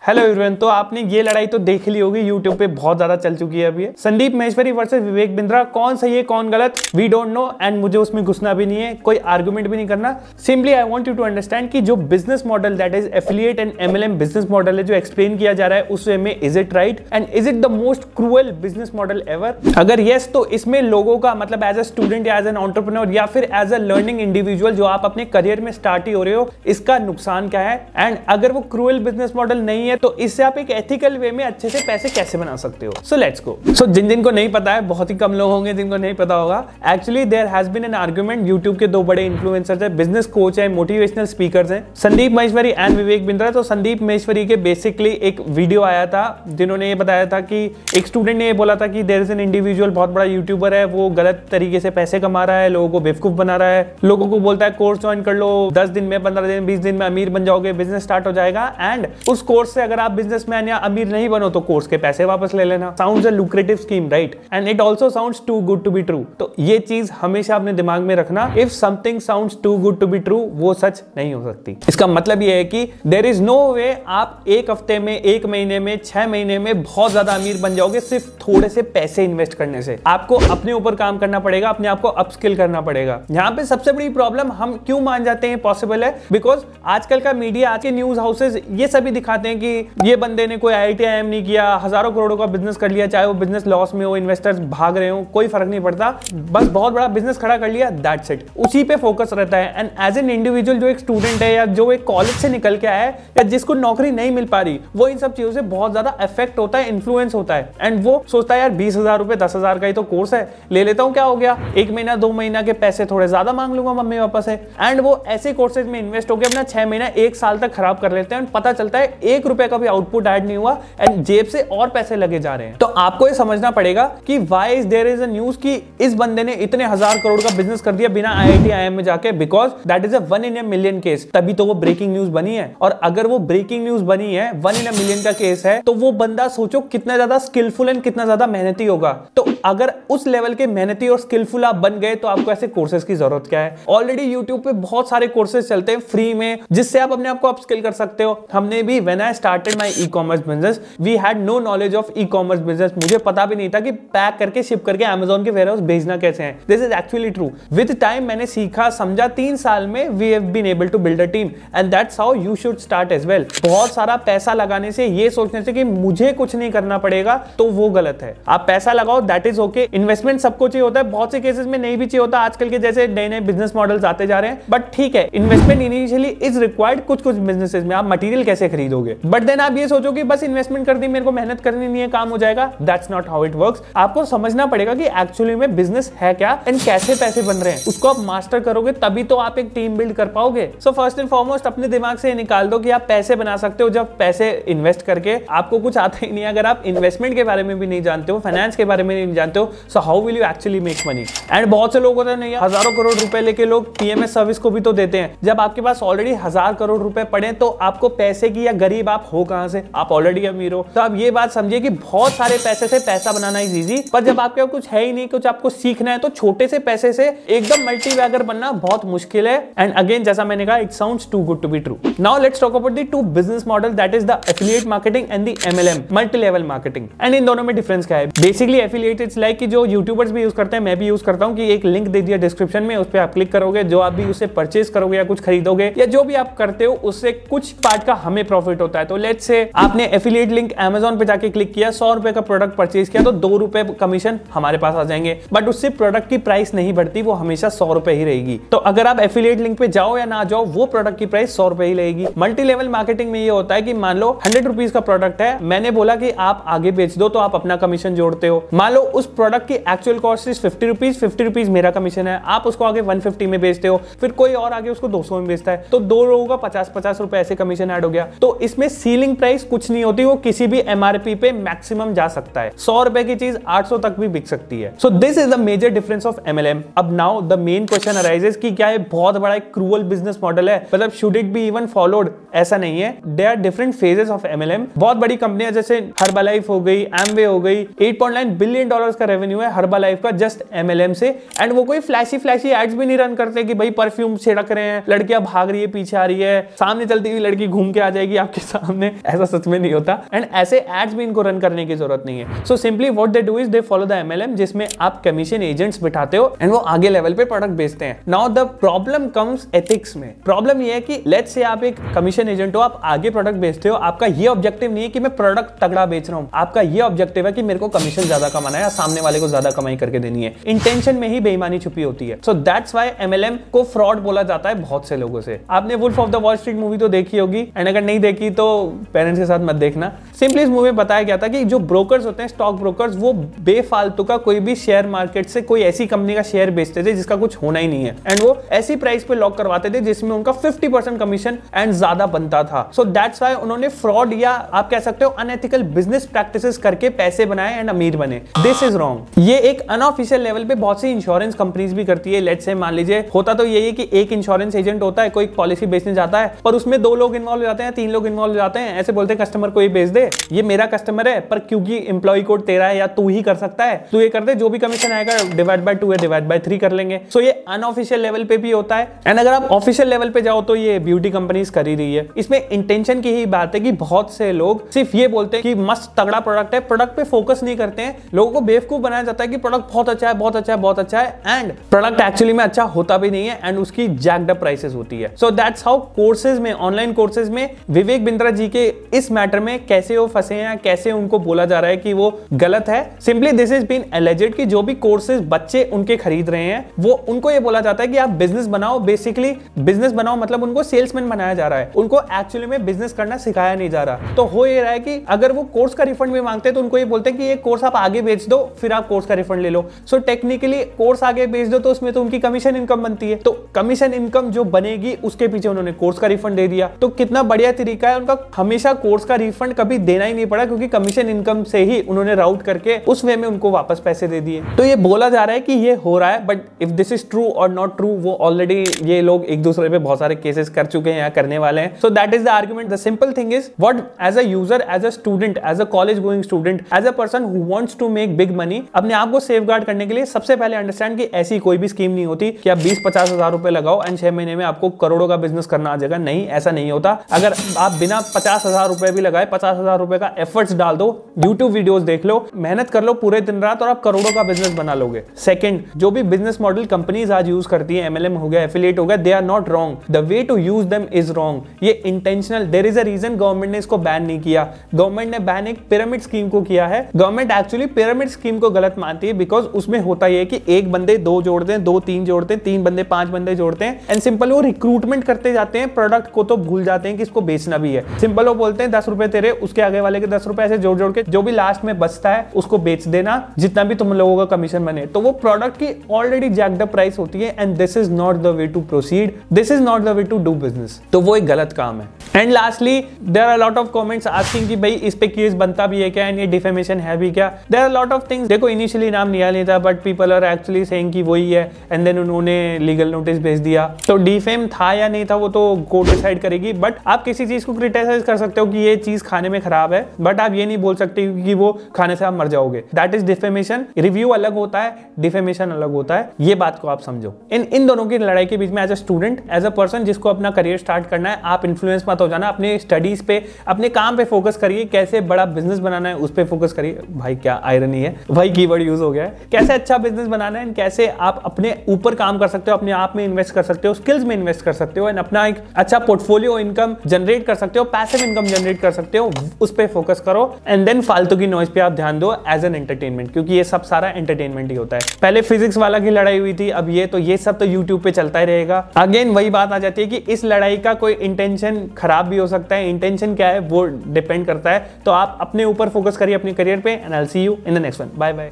Hello everyone, तो आपने ये लड़ाई तो देख ली होगी, यूट्यूब पे बहुत ज्यादा चल चुकी है अभी। संदीप महेश्वरी वर्सेस विवेक बिंद्रा, कौन सही है कौन गलत, वी डोंट नो एंड मुझे उसमें घुसना भी नहीं है, कोई आर्गुमेंट भी नहीं करना। Simply I want you to understand कि जो business model that is affiliate and MLM business model है जो एक्सप्लेन किया जा रहा है उस वे में, is it right and is it the most cruel business model ever? अगर यस तो इसमें लोगों का मतलब एज अ स्टूडेंट या एज एन एंटरप्रेन्योर या फिर एज अ लर्निंग इंडिविजुअल जो आप अपने करियर में स्टार्ट ही हो रहे हो, इसका नुकसान क्या है? एंड अगर वो क्रूअल बिजनेस मॉडल नहीं है तो इससे आप एक एथिकल वे में अच्छे से पैसे कैसे बना सकते हो? So let's go. सो जिनको नहीं पता है, बहुत ही कम लोग होंगे जिनको नहीं पता होगा, actually there has been an argument. YouTube के दो बड़े इन्फ्लुएंसर्स हैं, बिजनेस कोच है, मोटिवेशनल स्पीकर्स हैं, संदीप महेश्वरी एंड विवेक बिंद्रा। तो संदीप महेश्वरी के बेसिकली एक वीडियो आया था जिन्होंने ये बताया था कि एक स्टूडेंट ने ये बोला था कि देयर इज एन इंडिविजुअल, बहुत बड़ा यूट्यूबर है, वो गलत तरीके से पैसे कमा रहा है, लोगों को बेवकूफ बना रहा है, लोगों को बोलता है कोर्स ज्वाइन कर लो, 10 दिन में, 15 दिन, 20 दिन में अमीर बन जाओगे, बिजनेस स्टार्ट हो जाएगा। एंड उस कोर्स से अगर आप बिजनेसमैन या अमीर नहीं बनो तो कोर्स के पैसे वापस ले लेना। Sounds a lucrative scheme, right? And it also sounds too good to be true. तो ये चीज हमेशा अपने दिमाग में रखना, if something sounds too good to be true, वो सच नहीं हो सकती। इसका मतलब ये है कि देयर इज नो वे आप एक हफ्ते में, एक महीने में, 6 महीने में बहुत ज्यादा अमीर बन जाओगे सिर्फ थोड़े से पैसे इन्वेस्ट करने से। आपको अपने ऊपर काम करना पड़ेगा, अपने आप को अपस्किल करना पड़ेगा। यहाँ पे सबसे बड़ी प्रॉब्लम हम क्यों मान जाते हैं पॉसिबल है, बिकॉज आजकल का मीडिया, आज के न्यूज हाउसेज ये सभी दिखाते हैं कि ये बंदे ने कोई IIT-IIM नहीं किया, हजारों करोड़ों का बिजनेस कर लिया, चाहे वो बिजनेस लॉस में हो, इन्वेस्टर्स भाग रहे हो, कोई फर्क नहीं पड़ता, बस बहुत बड़ा बिजनेस खड़ा कर लिया, दैट्स इट। उसी पे फोकस रहता है। एंड एज एन इंडिविजुअल जो एक स्टूडेंट है या जो एक कॉलेज से निकल के आया है या जिसको नौकरी नहीं मिल पा रही, वो इन सब चीजों से बहुत ज्यादा अफेक्ट होता है, इन्फ्लुएंस होता है। एंड वो सोचता है यार 20,000 रुपए, 10,000 का ही तो कोर्स है, ले लेता हूँ, क्या हो गया, 1 महीना 2 महीना के पैसे थोड़े ज्यादा मांग लूंगा मम्मी पापा से। एंड वो ऐसे कोर्सेज में इन्वेस्ट होकर अपना 6 महीना 1 साल तक खराब कर लेते हैं। पता चलता है 1 रुपए का भी आउटपुट ऐड नहीं हुआ एंड जेब से और पैसे लगे जा रहे हैं। तो आपको ये समझना पड़ेगा कि why is there is a news कि इस बंदे ने इतने 1000 करोड़ का बिजनेस कर दिया बिना IIT-IIM में जाके, because that is a 1 in a million case. तभी तो वो ब्रेकिंग न्यूज बनी है। और अगर वो ब्रेकिंग न्यूज बनी है, 1 in a million का केस है, तो वो बंदा सोचो कितना ज्यादा स्किलफुल एंड कितना ज्यादा मेहनती होगा। तो अगर उस लेवल के मेहनती और स्किलफुल आप बन गए तो आपको ऐसे कोर्सेज की जरूरत क्या है? ऑलरेडी यूट्यूब पे बहुत सारे कोर्सेज चलते हैं फ्री में, जिससे आप अपने आप को अपस्किल कर सकते हो। हमने भी when I started my e-commerce business, we had no knowledge of e-commerce business. मुझे पता भी नहीं था कि पैक करके शिप करके Amazon के वेयरहाउस भेजना कैसे है। This is actually true. With time मैंने सीखा समझा, 3 साल में we have been able to build a team and that's how you should start as well. बहुत सारा पैसा लगाने से, ये सोचने से कि मुझे कुछ नहीं करना पड़ेगा, तो वो गलत है। आप पैसा लगाओ, दैट इज ओके। इन्वेस्टमेंट सबको चाहिए होता है, बहुत से केसेस में नहीं भी चाहिए होता, आजकल के जैसे नए नए बिजनेस मॉडल्स आते जा रहे हैं, बट ठीक है, इन्वेस्टमेंट इनिशियली इज रिक्वायर्ड। कुछ बिजनेसेस में आप मटेरियल कैसे खरीदोगे, बट देन आप ये सोचो कि बस इन्वेस्टमेंट कर दी, मेरे को मेहनत करनी नहीं है, काम हो जाएगा। That's not how it works. आपको समझना पड़ेगा कि एक्चुअली में बिजनेस है क्या एंड कैसे पैसे बन रहे हैं। उसको आप मास्टर करोगे तभी तो आप एक टीम बिल्ड कर पाओगे। सो फर्स्ट एंड फॉरमोस्ट अपने दिमाग से निकाल दो कि आप पैसे बना सकते हो जब पैसे इन्वेस्ट करके। आपको कुछ आता ही नहीं, अगर आप इन्वेस्टमेंट के बारे में भी नहीं जानते हो, फाइनेंस के बारे में नहीं जानते हो, so how will you actually make money? And बहुत से लोग होते हैं नहीं, हजारों करोड़ रुपए लेके लोग PMS सर्विस को भी तो देते हैं। जब आपके पास ऑलरेडी 1000 करोड़ रुपए पड़े तो आपको पैसे की, या गरीब आप हो कहां से, आप ऑलरेडी अमीर हो। तो आप ये बात समझिए कि बहुत सारे पैसे से पैसा बनाना इज इजी, पर जब आपके कुछ है ही नहीं, कुछ आपको सीखना है, तो छोटे से पैसे से एकदम मल्टीबैगर बनना बहुत मुश्किल है। एंड अगेन जैसा मैंने कहा, it sounds too good to be true. Now let's talk about the 2 business model, that is the affiliate marketing and the MLM, multi level marketing. And इन दोनों में डिफरेंस क्या है? बेसिकली एफिलिएट इट्स लाइक कि जो YouTubers भी use करते हैं, मैं भी यूज करता हूं, कि एक लिंक दे दिया डिस्क्रिप्शन में, उस पर आप क्लिक करोगे, जो आप भी उससे परचेज करोगे या कुछ खरीदोगे या जो भी आप करते हो, उससे कुछ पार्ट का हमें प्रॉफिट होता है। तो लेट्स से आपने एफिलिएट लिंक Amazon पे जाके क्लिक किया, 100 रुपए का प्रोडक्ट परचेज किया, तो 2 रुपए कमीशन हमारे पास आ जाएंगे, बट उससे प्रोडक्ट की प्राइस नहीं बढ़ती, वो हमेशा 100 रुपए ही रहेगी। तो अगर आप एफिलिएट लिंक पे जाओ या ना जाओ, वो प्रोडक्ट की प्राइस 100 रुपए ही रहेगी। मल्टी लेवल मार्केटिंग में ये होता है कि मान लो 100 रुपीज का प्रोडक्ट है, मैंने बोला कि आप आगे बेच दो, तो आप अपना कमीशन जोड़ते हो। मान लो उस प्रोडक्ट की actual cost is 50 rupees, 50 rupees मेरा कमीशन है, आप उसको आगे 150 में बेचते हो, फिर कोई और आगे उसको 200 में बेचता है, तो 2 लोगों का 50-50 रुपए ऐसे कमीशन ऐड हो गया। तो इसमें सीलिंग प्राइस कुछ नहीं होती, वो किसी भी MRP पे मैक्सिमम जा सकता है। 100 रुपए की चीज 800 तक भी बिक सकती है। So this is the major difference of MLM। अब now the main question arises कि क्या ये बहुत बड़ा एक क्रूअल बिजनेस मॉडल है, मतलब should it be even followed? ऐसा नहीं है। There are different phases of MLM। बहुत बड़ी कंपनियां जैसे हर्बालाइफ हो गई, एमवे हो गई, $8.9 बिलियन का रेवेन्यू है हर्बालाइफ का जस्ट MLM से। एंड वो कोई फ्लैशी एड्स भी नहीं रन करते कि भाई परफ्यूम छिड़क रहे हैं, लड़कियां भाग रही है, पीछे आ रही है, सामने चलती हुई लड़की घूम के आ जाएगी आपके सामने, सामने, ऐसा सच में नहीं होता। एंड ऐसे एड्स भी इनको रन करने की जरूरत नहीं है। So simply what they do is they follow the MLM, जिसमें आप कमीशन एजेंट्स बिठाते हो एंड वो आगे लेवल पे प्रोडक्ट बेचते हैं। Now the problem comes ethics में। प्रॉब्लम ये है कि लेट्स से आप एक कमीशन एजेंट हो, आप आगे प्रोडक्ट बेचते हो, आपका ये ऑब्जेक्टिव नहीं है कि मैं प्रोडक्ट तगड़ा बेच रहा हूं, आपका ये ऑब्जेक्टिव है कि मेरे को कमीशन ज्यादा कमाना है या सामने वाले को ज्यादा कमाई करके देनी है। इंटेंशन में ही बेईमानी छुपी होती है। सो दैट्स व्हाई MLM को फ्रॉड बोला जाता है बहुत से लोगों से। आपने wolf of the wall street movie तो देखी होगी, एंड अगर नहीं देखी तो पेरेंट्स के साथ मत देखना। सिंपली इस मूवी में बताया गया था कि जो ब्रोकर्स होते हैं, स्टॉक ब्रोकर्स, वो बेफालतू का कोई भी शेयर मार्केट से कोई ऐसी कंपनी का शेयर बेचते थे जिसका कुछ होना ही नहीं है, एंड वो ऐसी प्राइस पे लॉक करवाते थे जिसमें उनका 50% कमीशन एंड ज्यादा बनता था। सो दैट्स व्हाई उन्होंने फ्रॉड या आप कह सकते हो अनएथिकल बिजनेस प्रैक्टिसेस करके पैसे बनाए एंड अमीर बने। This is wrong. ये एक अनऑफिशियल लेवल पे बहुत सी इंश्योरेंस कंपनीज भी करती है। लेट्स से मान लीजिए होता तो यही है कि एक इंश्योरेंस एजेंट होता है, कोई पॉलिसी बेचने जाता है, पर उसमें 2 लोग इन्वॉल्व हो जाते हैं, 3 लोग इन्वॉल्व हो जाते हैं। ऐसे बोलते हैं कस्टमर को ये बेच दे, ये मेरा कस्टमर है, पर क्योंकि एम्प्लॉय कोड तेरा है या तू ही कर सकता है, तू ये कर दे, जो भी कमीशन आएगा डिवाइड बाय 2 या डिवाइड बाय 3 कर लेंगे। सो ये अनऑफिशियल लेवल पे भी होता है। एंड अगर आप ऑफिशियल लेवल पे जाओ तो ये ब्यूटी कंपनीज कर ही रही है। इसमें इंटेंशन की ही बात है कि बहुत से लोग सिर्फ ये बोलते हैं कि मस्त तगड़ा प्रोडक्ट है, प्रोडक्ट पे फोकस नहीं करते हैं। लोगों को बेवकूफ बनाया जाता है कि प्रोडक्ट बहुत अच्छा है, बहुत अच्छा है, बहुत अच्छा है, एंड प्रोडक्ट एक्चुअली में अच्छा होता भी नहीं है एंड उसकी जैक्ड अप प्राइसेस होती है। सो दैट्स हाउ कोर्सेज में, ऑनलाइन कोर्सेज में विवेक बिंद्रा जी के इस मैटर में कैसे वो फंसे हैं, कैसे उनको बोला जा रहा है कि वो गलत है। Simply this is been alleged कि जो भी कोर्सेज बच्चे उनके खरीद रहे हैं, वो उनको ये बोला जाता है कि आप बिजनेस बनाओ। बेसिकली बिजनेस बनाओ मतलब उनको सेल्समैन बनाया जा रहा है, उनको एक्चुअली में बिजनेस करना सिखाया नहीं जा रहा। तो हो ये रहा है कि अगर वो कोर्स का रिफंड भी मांगते हैं तो उनको ये बोलते हैं कि ये कोर्स आप आगे बेच दो, फिर आप कोर्स का रिफंड ले लो। सो टेक्निकली कोर्स आगे बेच दो तो उसमें तो उनकी कमीशन इनकम बनती है, तो कमीशन इनकम जो बनेगी उसके पीछे उन्होंने कोर्स का रिफंड दे दिया। तो कितना बढ़िया तरीका है उनका, हमेशा कोर्स का रिफंड कभी देना ही नहीं पड़ा, क्योंकि कमीशन इनकम से ही उन्होंने राउट करके उस वे में उनको वापस पैसे दे दिए। तो ये बोला जा रहा है कि ये हो रहा है, but if this is true और नॉट ट्रू, वो ऑलरेडी ये लोग एक दूसरे पे बहुत सारे केसेस कर चुके हैं या करने वाले हैं। So that is the argument. The simple thing is what as a user, as a student, as a college going student, as a person who wants to make big money, अपने आप को सेफगार्ड करने के लिए सबसे पहले understand कि ऐसी कोई भी स्कीम नहीं होती कि आप 20-50 हजार रुपए लगाओ एंड 6 महीने में आपको करोड़ों का बिजनेस करना आ जाएगा। नहीं, ऐसा नहीं होता। अगर आप बिना 50 हजार रुपए भी लगाए, 50 हजार रुपए का एफर्ट्स डाल दो, यूट्यूब वीडियोस देख लो, मेहनत कर लो पूरे दिन रात, और आप करोड़ों का बिजनेस बना लोगे। सेकंड, जो भी बिजनेस मॉडल कंपनीज आज यूज करती है, MLM हो गया, एफिलिएट हो गया, they are not wrong, the way to use them is wrong. ये intentional, there is a reason government ने इसको बैन नहीं किया। गवर्नमेंट ने बैन एक पिरामिड स्कीम को किया है। गवर्नमेंट एक्चुअली पिरामिड स्कीम को गलत मानती है, बिकॉज उसमें होता है कि एक बंदे 2 जोड़ते हैं, 2 3 जोड़ते हैं, 3 बंदे 5 बंदे जोड़ते हैं, एंड सिंपल वो रिक्रूटमेंट करते जाते हैं, प्रोडक्ट को तो भूल जाते हैं कि इसको बेचना भी है। सिंपल वो बोलते हैं 10 रुपए तेरे, उसके आगे वाले के 10 रुपए, ऐसे जोड़ जोड़ के जो भी लास्ट में बचता है उसको बेच देना, जितना भी तुम लोगों का कमीशन बने। तो वो प्रोडक्ट की ऑलरेडी जैक्ड अप प्राइस होती है, and this is not the way to proceed, this is not the way to do business. तो वो एक गलत काम है। And lastly there are lot of comments asking कि भाई इस पे केस बनता भी है क्या, एंड ये डिफेमेशन है भी क्या। There are lot of things. देखो इनिशियली नाम लिया नहीं था, but people are actually saying कि वही है, एंड देन उन्होंने लीगल नोटिस भेज दिया। तो डिफेम था या नहीं था वो तो कोर्ट डिसाइड करेगी, बट आप किसी चीज को क्रिटिसाइज कर सकते हो कि ये चीज खाने में खराब है, बट आप ये नहीं बोल सकते कि वो खाने से आप मर जाओगे। That is defamation. रिव्यू अलग होता है, डिफेमेशन अलग होता है, ये बात को आप समझो। इन दोनों की लड़ाई के बीच में as a student, as a person जिसको अपना करियर स्टार्ट करना है, आप इन्फ्लुएंस मत हो जाना। अपने स्टडीज पे, अपने काम पे फोकस करिए, कैसे बड़ा बिजनेस बनाना है उस पे फोकस करिए। भाई क्या आयरनी है, भाई कीवर्ड यूज हो गया है। कैसे अच्छा बिजनेस बनाना है, कैसे आप अपने ऊपर काम कर सकते हो, अपने आप में इन्वेस्ट कर सकते हो, स्किल्स में इन्वेस्ट कर सकते हो, एंड अपना एक अच्छा पोर्टफोलियो इनकम जनरेट कर सकते हो, पैसिव इनकम जनरेट कर सकते हो, उस पे फोकस करो। एंड देन फालतू की नॉइज पे आप ध्यान दो एज एन एंटरटेनमेंट, क्योंकि ये सब सारा एंटरटेनमेंट ही होता है। पहले फिजिक्स वाला की लड़ाई हुई थी, अब ये सब तो यूट्यूब पे चलता ही रहेगा। अगेन वही बात आ जाती है कि इस लड़ाई का कोई इंटेंशन खराब भी हो सकता है। इंटेंशन क्या है वो डिपेंड करता है। तो आप अपने ऊपर फोकस करिए, अपने करियर पे, and I will see you in the next one. Bye bye.